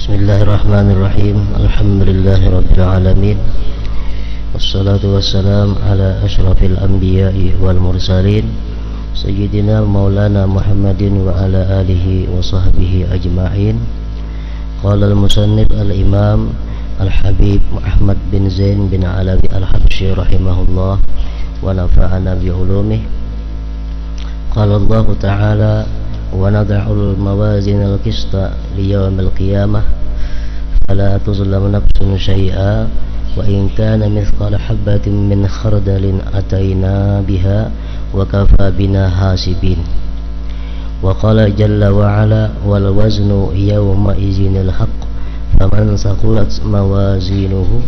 Bismillahirrahmanirrahim. Alhamdulillahirabbil alamin. Wassalatu wassalamu ala asyrafil anbiya'i wal mursalin sayyidina maulana Muhammadin wa ala alihi wa sahbihi ajma'in. Qala al-musannif al-imam al-habib Muhammad bin Zain bin Alawi al-Habsyi rahimahullah wa nafa'ana bi ulumih. Qala Allah ta'ala wa nad'ul mawazin al-qista li yawmil qiyamah fala tuzlamu nafsun syai'a wa in kana mithqala habatin min khardalin atayna biha wa kafa bina hasibin. Wa qala jalla wa ala wal waznu yawma izinil haqq faman saqulat mawazinuhu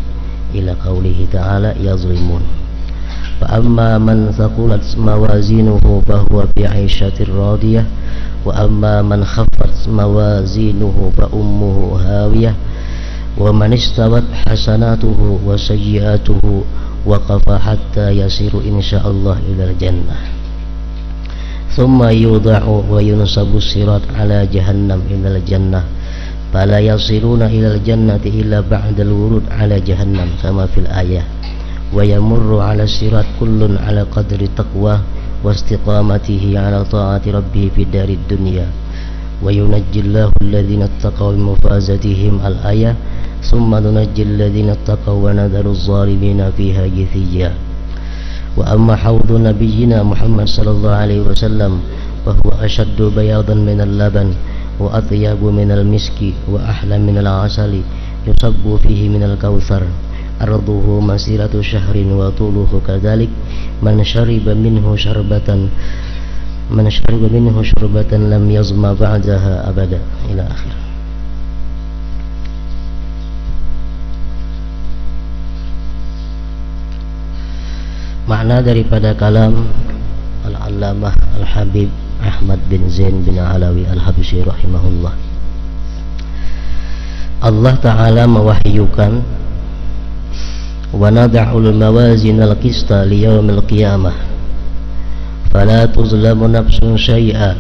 ila qawlihi ta'ala yazlimun. Fa amma man saqulat mawazinuhu fahuwa fi 'aishatir radiyah wa amma man khaffat mawazinuhu fa ummuhu hawiyah wa man istawat hasanatuhu wa sayyi'atuhu waqafa hatta yasiru insyaallah ilal jannah thumma yudha'u wa yunsabu sirat ala jahannam ilal jannah fala yasiruna ilal jannati illa ba'dal wurud ala jahannam kama fil ayah wa yamurru ala sirat kullun ala qadri taqwa واستقامته على طاعة ربه في دار الدنيا وينجي الله الذين اتقوا بمفازتهم الآية ثم ننجي الذين اتقوا ونذر الظالمين فيها جثيا. وأما حوض نبينا محمد صلى الله عليه وسلم فهو أشد بياضا من اللبن وأطيب من المسك وأحلى من العسل يصب فيه من الكوثر أرضه مسيرة شهر وطوله كذلك من شرب منه شربة لم يظمأ بعدها أبدا إلى آخر. Makna daripada kalam Al-Allamah Al-Habib Ahmad bin Zain bin Alawi Al-Habsyi rahimahullah. Allah Ta'ala mewahyukan wa nad'ul mawazin al-qista li yaumil qiyamah fala tuzlamu nafsun syai'a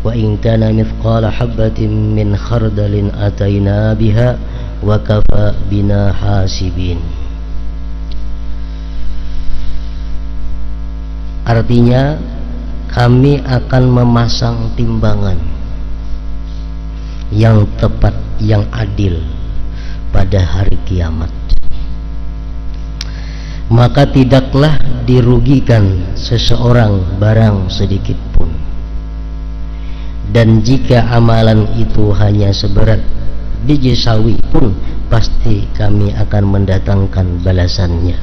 wa in kana mithqala habatin min khardalin atayna biha wa kafa bina hasibin. Artinya kami akan memasang timbangan yang tepat, yang adil pada hari kiamat. Maka tidaklah dirugikan seseorang barang sedikit pun. Dan jika amalan itu hanya seberat biji sawi pun, pasti kami akan mendatangkan balasannya.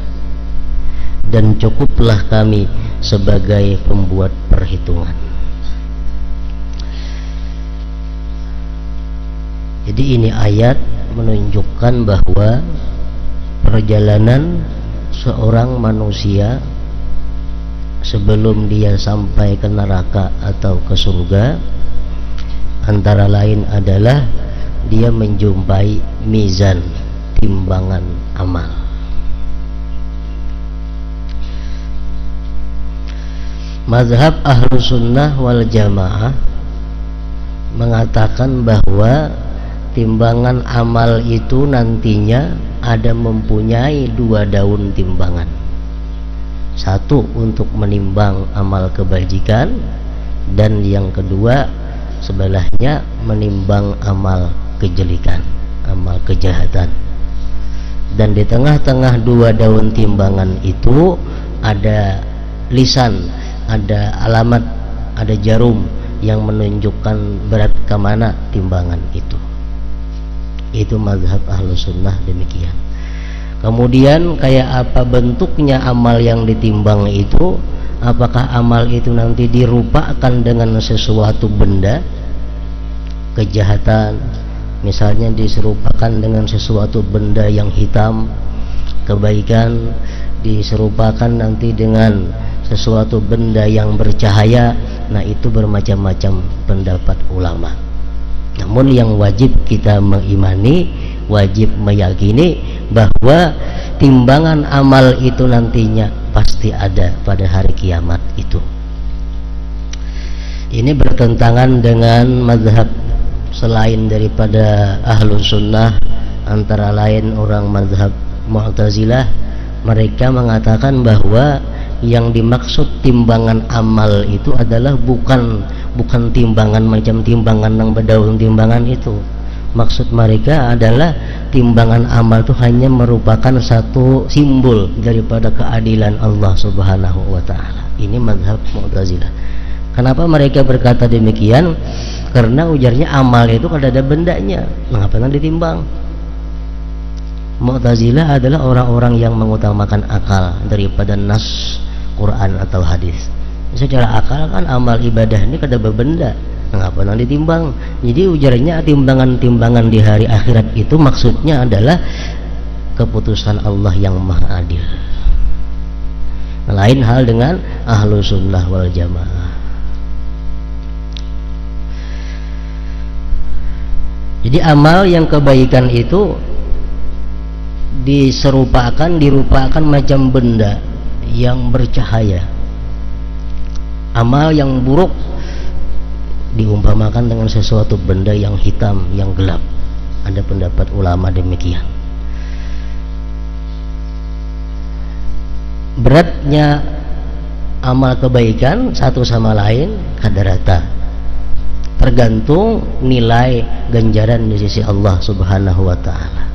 Dan cukuplah kami sebagai pembuat perhitungan. Jadi ini ayat menunjukkan bahwa perjalanan seorang manusia sebelum dia sampai ke neraka atau ke surga antara lain adalah dia menjumpai mizan, timbangan amal. Mazhab Ahlus Sunnah wal Jamaah mengatakan bahwa timbangan amal itu nantinya ada mempunyai dua daun timbangan. Satu untuk menimbang amal kebajikan, dan yang kedua sebelahnya menimbang amal kejelikan, amal kejahatan. Dan di tengah-tengah dua daun timbangan itu ada lisan, ada alamat, ada jarum yang menunjukkan berat ke mana timbangan itu. Itu mazhab Ahlus Sunnah demikian. Kemudian kayak apa bentuknya amal yang ditimbang itu? Apakah amal itu nanti dirupakan dengan sesuatu benda kejahatan, misalnya diserupakan dengan sesuatu benda yang hitam, kebaikan diserupakan nanti dengan sesuatu benda yang bercahaya. Nah, itu bermacam-macam pendapat ulama. Namun yang wajib kita mengimani, wajib meyakini bahwa timbangan amal itu nantinya pasti ada pada hari kiamat itu. Ini bertentangan dengan mazhab selain daripada Ahlus Sunnah, antara lain orang mazhab Mu'tazilah, mereka mengatakan bahwa yang dimaksud timbangan amal itu adalah bukan timbangan macam timbangan yang berdaun timbangan itu. Maksud mereka adalah timbangan amal itu hanya merupakan satu simbol daripada keadilan Allah Subhanahu wa taala. Ini mazhab Mu'tazilah. Kenapa mereka berkata demikian? Karena ujarnya amal itu kada ada bendanya, mengapa ditimbang? Mu'tazilah adalah orang-orang yang mengutamakan akal daripada nas Quran atau hadis. Secara akal kan amal ibadah ini kada berbenda, mengapa ditimbang? Jadi ujarnya timbangan-timbangan di hari akhirat itu maksudnya adalah keputusan Allah yang maha adil. Lain hal dengan Ahlus Sunnah wal Jamaah. Jadi amal yang kebaikan itu dirupakan macam benda yang bercahaya. Amal yang buruk diumpamakan dengan sesuatu benda yang hitam, yang gelap. Ada pendapat ulama demikian. Beratnya amal kebaikan satu sama lain kada rata, tergantung nilai ganjaran di sisi Allah Subhanahu wa taala.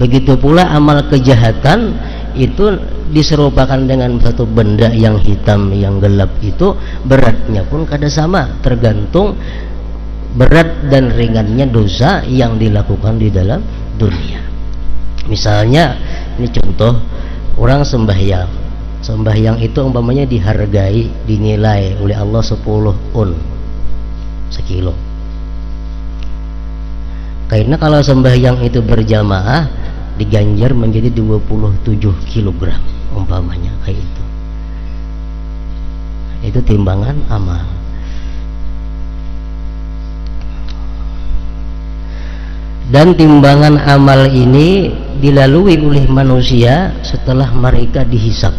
Begitu pula amal kejahatan itu diserupakan dengan satu benda yang hitam, yang gelap, itu beratnya pun kada sama, tergantung berat dan ringannya dosa yang dilakukan di dalam dunia. Misalnya, ini contoh, orang sembahyang itu umpamanya dihargai, dinilai oleh Allah 10 un sekilo. Karena kalau sembahyang itu berjamaah diganjar menjadi 27 kilogram umpamanya, kayak itu timbangan amal. Dan timbangan amal ini dilalui oleh manusia setelah mereka dihisab.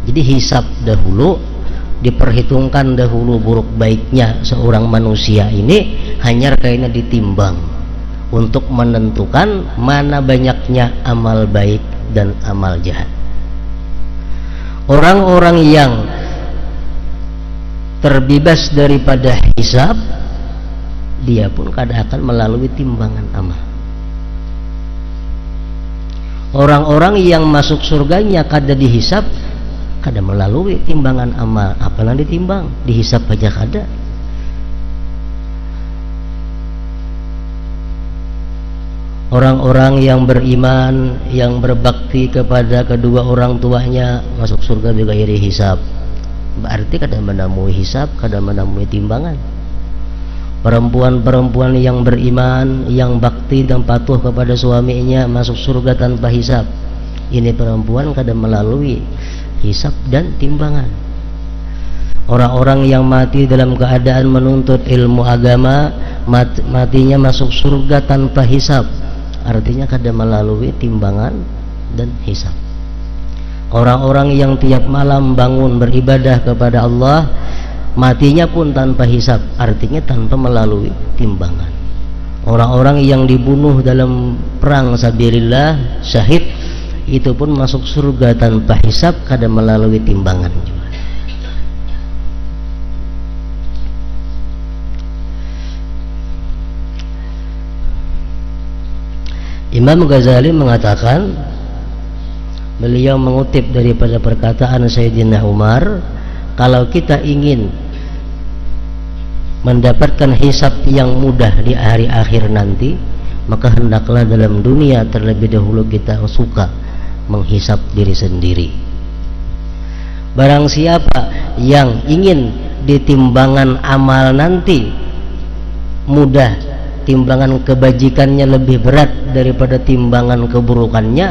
Jadi hisab dahulu, diperhitungkan dahulu buruk baiknya seorang manusia ini, hanya kayaknya ditimbang untuk menentukan mana banyaknya amal baik dan amal jahat. Orang-orang yang terbebas daripada hisab, dia pun kada akan melalui timbangan amal. Orang-orang yang masuk surganya kada dihisab, kada melalui timbangan amal. Apalah ditimbang, dihisab aja kada. Orang-orang yang beriman, yang berbakti kepada kedua orang tuanya, masuk surga juga iri hisab. Berarti kada menemui hisab, kada menemui timbangan. Perempuan-perempuan yang beriman, yang bakti dan patuh kepada suaminya, masuk surga tanpa hisab. Ini perempuan kada melalui hisab dan timbangan. Orang-orang yang mati dalam keadaan menuntut ilmu agama, matinya masuk surga tanpa hisab, artinya kada melalui timbangan dan hisab. Orang-orang yang tiap malam bangun beribadah kepada Allah, matinya pun tanpa hisab, artinya tanpa melalui timbangan. Orang-orang yang dibunuh dalam perang sabilillah, syahid, itu pun masuk surga tanpa hisab, kada melalui timbangan juga. Imam Ghazali mengatakan, beliau mengutip daripada perkataan Sayyidina Umar, kalau kita ingin mendapatkan hisab yang mudah di hari akhir nanti, maka hendaklah dalam dunia terlebih dahulu kita suka menghisab diri sendiri. Barang siapa yang ingin ditimbangan amal nanti mudah, timbangan kebajikannya lebih berat daripada timbangan keburukannya,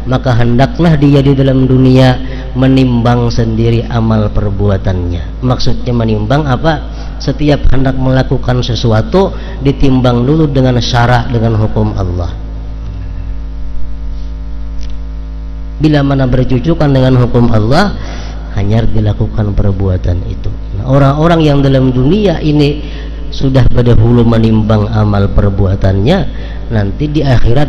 maka hendaklah dia di dalam dunia menimbang sendiri amal perbuatannya. Maksudnya menimbang apa? Setiap hendak melakukan sesuatu ditimbang dulu dengan syara, dengan hukum Allah. Bila mana bercucukan dengan hukum Allah, hanya dilakukan perbuatan itu. Nah, orang-orang yang dalam dunia ini sudah berdahulu menimbang amal perbuatannya, nanti di akhirat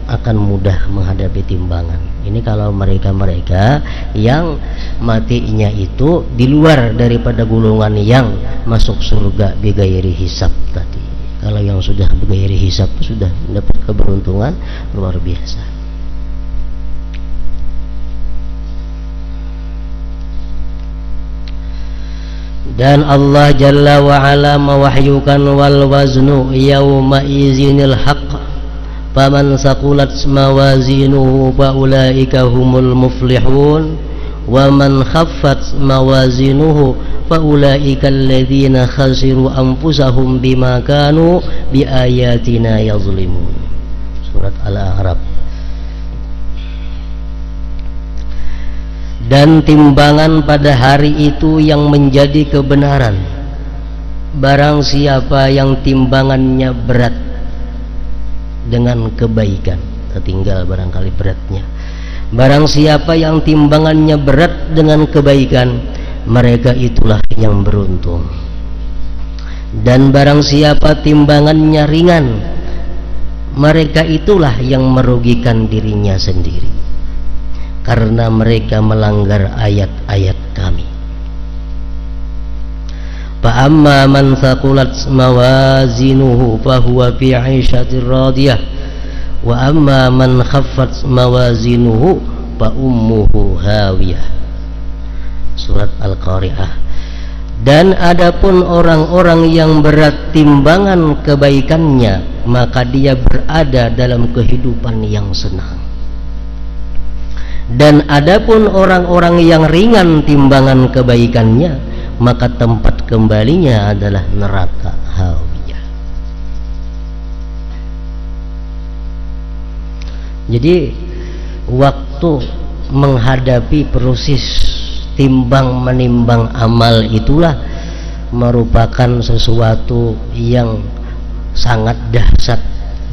akan mudah menghadapi timbangan. Ini kalau mereka-mereka yang matinya itu di luar daripada golongan yang masuk surga bighairi hisab tadi. Kalau yang sudah bighairi hisab sudah mendapat keberuntungan luar biasa. Dan Allah Jalla wa'ala mewahyukan wal waznu yawma izinil haqq faman saqulat mawazinuhu fa ulaika humul muflihun wa man khaffat mawazinuhu fa ulaika alladhina khasiru anfusahum bima kanu biayatina yazlimun. Surat Al-A'raf. Dan timbangan pada hari itu yang menjadi kebenaran, barang siapa yang timbangannya berat dengan kebaikan, tertinggal barangkali beratnya. Barang siapa yang timbangannya berat dengan kebaikan, mereka itulah yang beruntung. Dan barang siapa timbangannya ringan, mereka itulah yang merugikan dirinya sendiri, karena mereka melanggar ayat-ayat kami. Fa amma man thaqulat mawazinuhu fa huwa fi 'ishatir radiyah wa amma man khaffat mawazinuhu fa ummuhu hawiyah. Surat Al-Qari'ah. Dan adapun orang-orang yang berat timbangan kebaikannya, maka dia berada dalam kehidupan yang senang. Dan adapun orang-orang yang ringan timbangan kebaikannya, maka tempat kembalinya adalah neraka hawiyah. Jadi waktu menghadapi proses timbang menimbang amal itulah merupakan sesuatu yang sangat dahsyat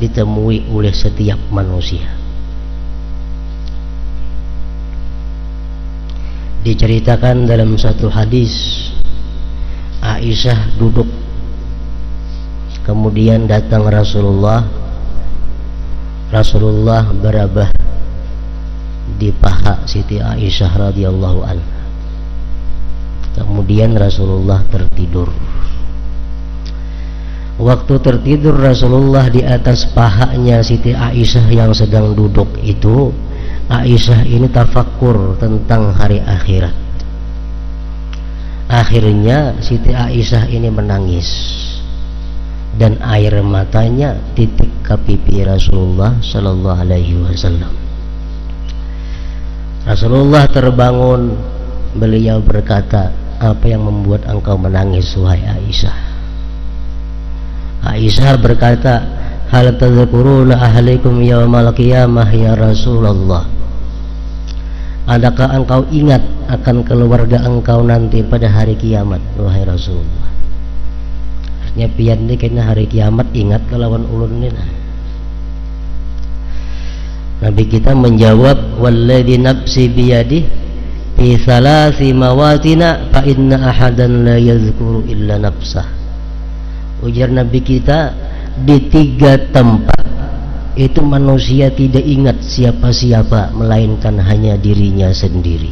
ditemui oleh setiap manusia. Diceritakan dalam satu hadis, Aisyah duduk, kemudian datang Rasulullah berabah di paha Siti Aisyah radhiyallahu anha. Kemudian Rasulullah tertidur. Waktu tertidur Rasulullah di atas pahanya Siti Aisyah yang sedang duduk itu, Aisyah ini tafakkur tentang hari akhirat. Akhirnya Siti Aisyah ini menangis dan air matanya titik ke pipi Rasulullah sallallahu alaihi wasallam. Rasulullah terbangun, beliau berkata, "Apa yang membuat engkau menangis wahai Aisyah?" Aisyah berkata, "Hal tadhkuruna ahlikum yaumal qiyamah ya Rasulullah?" Adakah engkau ingat akan keluarga engkau nanti pada hari kiamat wahai Rasulullah? Artinya pian ini kena hari kiamat ingat kelawan ulun ini. Nabi kita menjawab, "Walladzi nafsi biyadihi fi salasi mawatina fa inna ahadan la yadhkuru illa nafsah." Ujar Nabi kita, di 3 tempat itu manusia tidak ingat siapa-siapa melainkan hanya dirinya sendiri.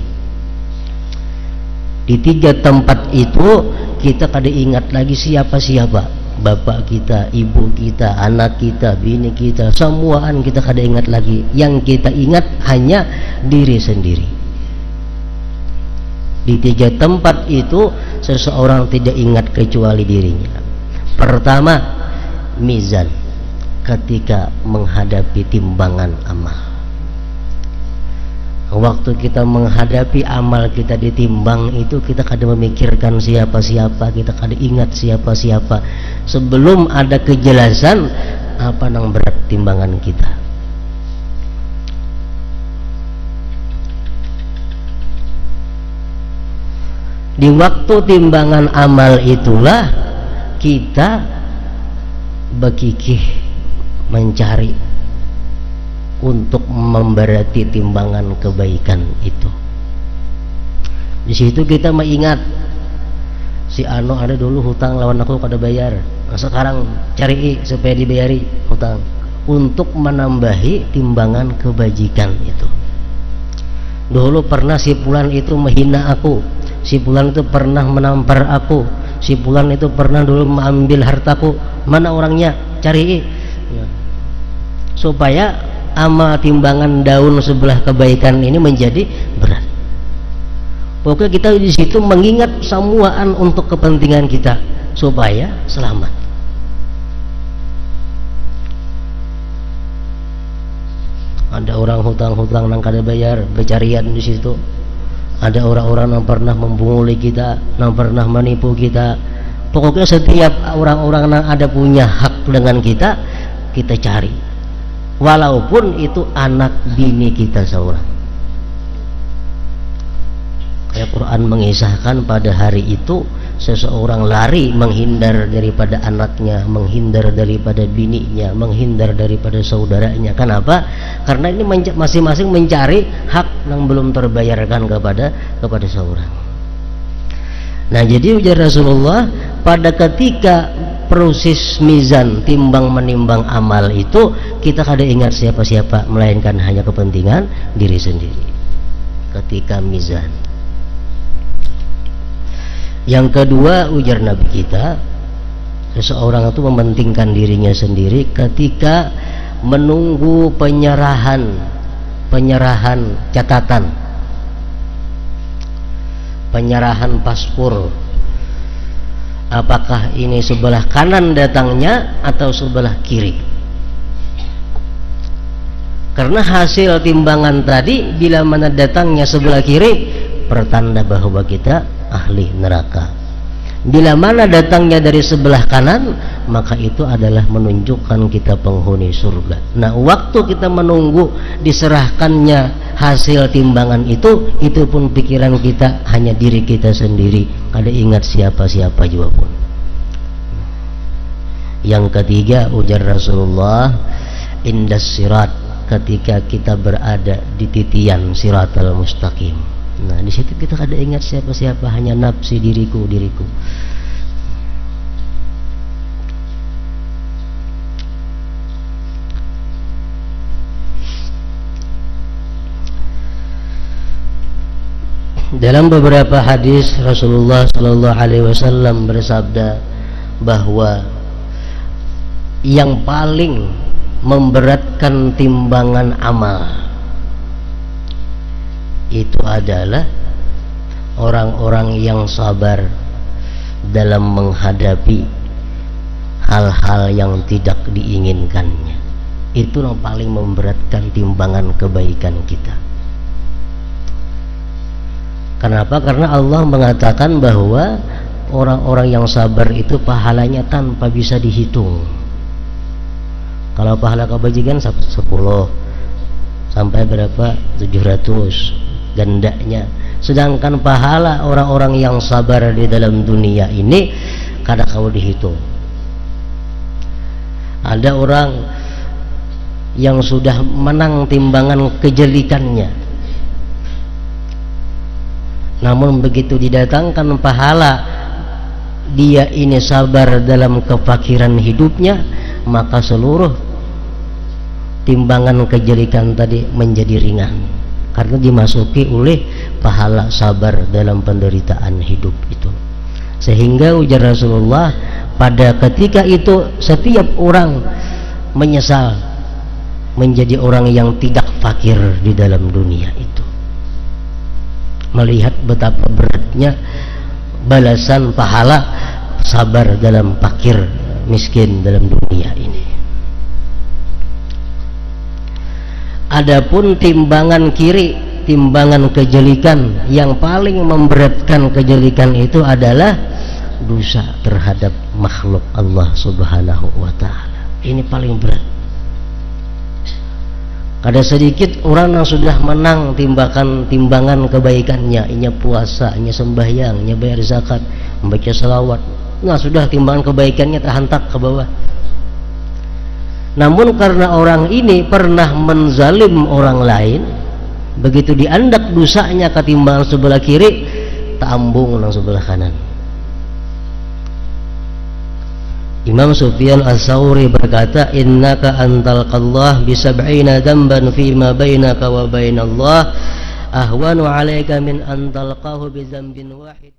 Di 3 tempat itu kita kada ingat lagi siapa-siapa, bapak kita, ibu kita, anak kita, bini kita, semuaan kita kada ingat lagi. Yang kita ingat hanya diri sendiri. Di 3 tempat itu seseorang tidak ingat kecuali dirinya. Pertama, mizan, ketika menghadapi timbangan amal. Waktu kita menghadapi amal kita ditimbang itu, kita kadang memikirkan siapa-siapa, kita kadang ingat siapa-siapa sebelum ada kejelasan apa yang berat timbangan kita. Di waktu timbangan amal itulah kita berkikih mencari untuk memberati timbangan kebaikan itu. Di situ kita mengingat si Ano ada dulu hutang lawan aku kada bayar. Nah, sekarang cari supaya dibayari hutang untuk menambahi timbangan kebajikan itu. Dulu pernah si fulan itu menghina aku, si fulan itu pernah menampar aku, si fulan itu pernah dulu mengambil hartaku, mana orangnya, cari supaya amal timbangan daun sebelah kebaikan ini menjadi berat. Pokoknya kita di situ mengingat semuaan untuk kepentingan kita supaya selamat. Ada orang hutang-hutang nang kada bayar, becarian di situ. Ada orang-orang yang pernah membunguli kita, yang pernah menipu kita. Pokoknya setiap orang-orang yang ada punya hak dengan kita, kita cari. Walaupun itu anak bini kita seorang. Kayak Quran mengisahkan pada hari itu seseorang lari menghindar daripada anaknya, menghindar daripada bininya, menghindar daripada saudaranya. Kenapa? Karena ini masing-masing mencari hak yang belum terbayarkan kepada seorang. Nah, jadi ujar Rasulullah, pada ketika proses mizan timbang menimbang amal itu, kita kada ingat siapa-siapa melainkan hanya kepentingan diri sendiri ketika mizan. Yang kedua, ujar Nabi kita, seseorang itu mementingkan dirinya sendiri ketika menunggu penyerahan catatan, penyerahan paspor. Apakah ini sebelah kanan datangnya atau sebelah kiri? Karena hasil timbangan tadi bila mana datangnya sebelah kiri, pertanda bahwa kita ahli neraka. Bila mana datangnya dari sebelah kanan, maka itu adalah menunjukkan kita penghuni surga. Nah, waktu kita menunggu diserahkannya hasil timbangan itu pun pikiran kita hanya diri kita sendiri, kada ingat siapa-siapa juga pun. Yang ketiga, ujar Rasulullah, indas sirat, ketika kita berada di titian siratal mustaqim. Nah, di situ kita kada ingat siapa-siapa, hanya nafsi diriku. Dalam beberapa hadis Rasulullah Shallallahu Alaihi Wasallam bersabda bahwa yang paling memberatkan timbangan amal itu adalah orang-orang yang sabar dalam menghadapi hal-hal yang tidak diinginkannya. Itu yang paling memberatkan timbangan kebaikan kita. Kenapa? Karena Allah mengatakan bahwa orang-orang yang sabar itu pahalanya tanpa bisa dihitung. Kalau pahala kebajikan 10 sampai berapa? 700 gandanya. Sedangkan pahala orang-orang yang sabar di dalam dunia ini kada kau dihitung. Ada orang yang sudah menang timbangan kejelikannya, namun begitu didatangkan pahala dia ini sabar dalam kefakiran hidupnya, maka seluruh timbangan kejelikan tadi menjadi ringan karena dimasuki oleh pahala sabar dalam penderitaan hidup itu. Sehingga ujar Rasulullah, pada ketika itu setiap orang menyesal menjadi orang yang tidak fakir di dalam dunia itu, melihat betapa beratnya balasan pahala sabar dalam fakir miskin dalam dunia ini. Adapun timbangan kiri, timbangan kejelikan, yang paling memberatkan kejelikan itu adalah dosa terhadap makhluk Allah Subhanahu wa Ta'ala. Ini paling berat. Ada sedikit orang yang sudah menang timbangan kebaikannya, inya puasa, inya sembahyang, inya bayar zakat, membaca salawat. Nah, sudah timbangan kebaikannya terhantak ke bawah. Namun karena orang ini pernah menzalim orang lain, begitu diandak dosanya ke timbangan sebelah kiri, tak ambung nang sebelah kanan. Imam Sufyan As-Sauri berkata, innaka antalqallah bisab'ina damban fima bainaka wa bainallah ahwanu alaika min antalqahu bi dzambin wahid.